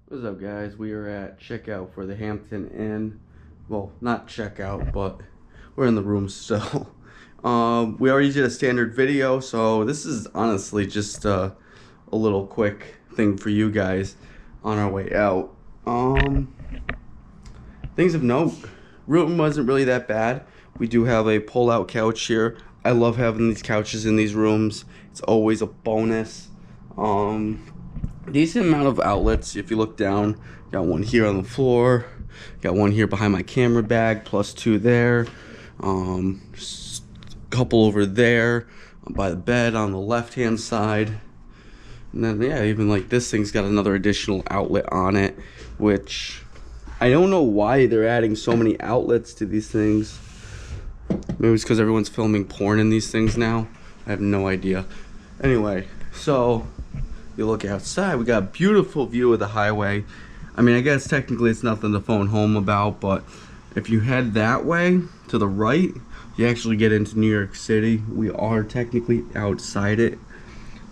What's up, guys? We are at checkout for the Hampton Inn. Well, not checkout, but we're in the room still. We already did a standard video, so this is honestly just a little quick thing for you guys on our way out. Things of note. Room wasn't really that bad. We do have a pull-out couch here. I love having these couches in these rooms. It's always a bonus. Decent amount of outlets. If you look down, got one here on the floor, got one here behind my camera bag, plus two there, a couple over there by the bed on the left hand side, and then yeah, even like this thing's got another additional outlet on it, which I don't know why they're adding so many outlets to these things. Maybe it's because everyone's filming porn in these things now. I have no idea. Anyway, so you look outside, we got a beautiful view of the highway. I mean, I guess technically it's nothing to phone home about, but if you head that way to the right, you actually get into New York City. We are technically outside it.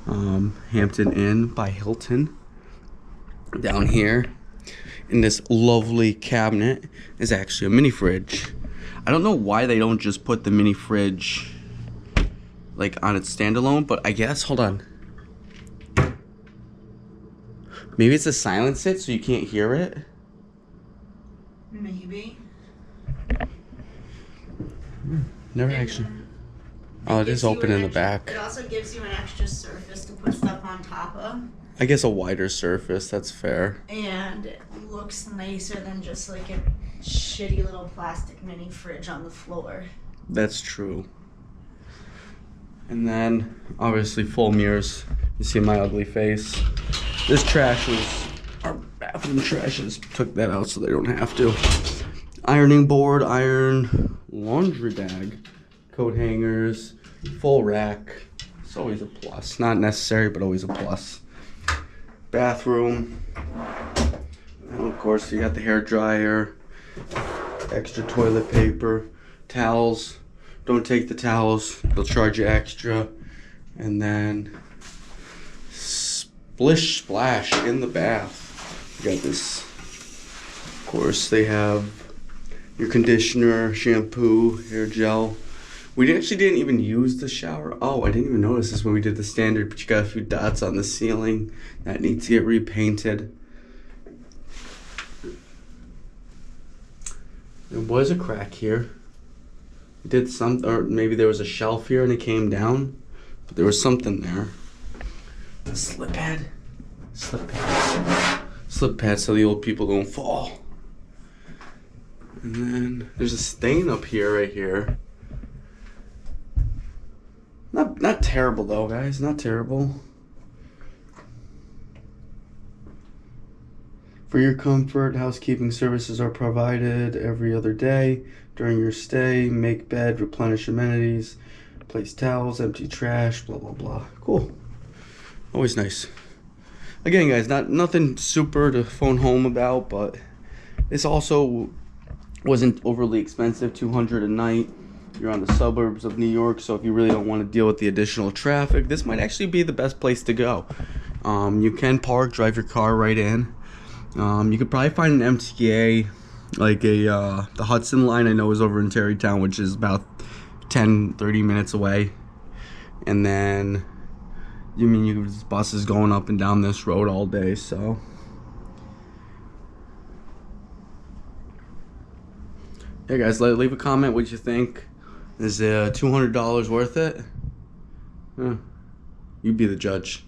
Hampton Inn by Hilton. Down here in this lovely cabinet is actually a mini fridge. I don't know why they don't just put the mini fridge like on its standalone, but I guess, hold on. Maybe it's a silence it so you can't hear it? Maybe. Never actually. Oh, it is open in the back. It also gives you an extra surface to put stuff on top of. I guess a wider surface, that's fair. And it looks nicer than just like a shitty little plastic mini fridge on the floor. That's true. And then, obviously, full mirrors. You see my ugly face. This trash was, our bathroom trash, just took that out so they don't have to. Ironing board, iron, laundry bag, coat hangers, full rack. It's always a plus. Not necessary, but always a plus. Bathroom. And of course, you got the hair dryer, extra toilet paper, towels. Don't take the towels, they'll charge you extra. And then splish splash in the bath. You got this. Of course, they have your conditioner, shampoo, hair gel. We actually didn't even use the shower. Oh, I didn't even notice this when we did the standard, but you got a few dots on the ceiling that need to get repainted. There was a crack here. We did some, or maybe there was a shelf here and it came down, but there was something there. A slip pad. Slip pad. Slip pad so the old people don't fall. And then there's a stain up here, right here. Not terrible though, guys. Not terrible. For your comfort, housekeeping services are provided every other day during your stay. Make bed, replenish amenities, place towels, empty trash, blah blah blah. Cool. Always nice. Again, guys, nothing super to phone home about, but this also wasn't overly expensive. $200 a night. You're on the suburbs of New York, so if you really don't want to deal with the additional traffic, this might actually be the best place to go. You can park, drive your car right in. You could probably find an MTA, like the Hudson line I know is over in Tarrytown, which is about 10-30 minutes away. And then, there's buses going up and down this road all day, so. Hey guys, leave a comment what you think. Is $200 worth it? You'd be the judge.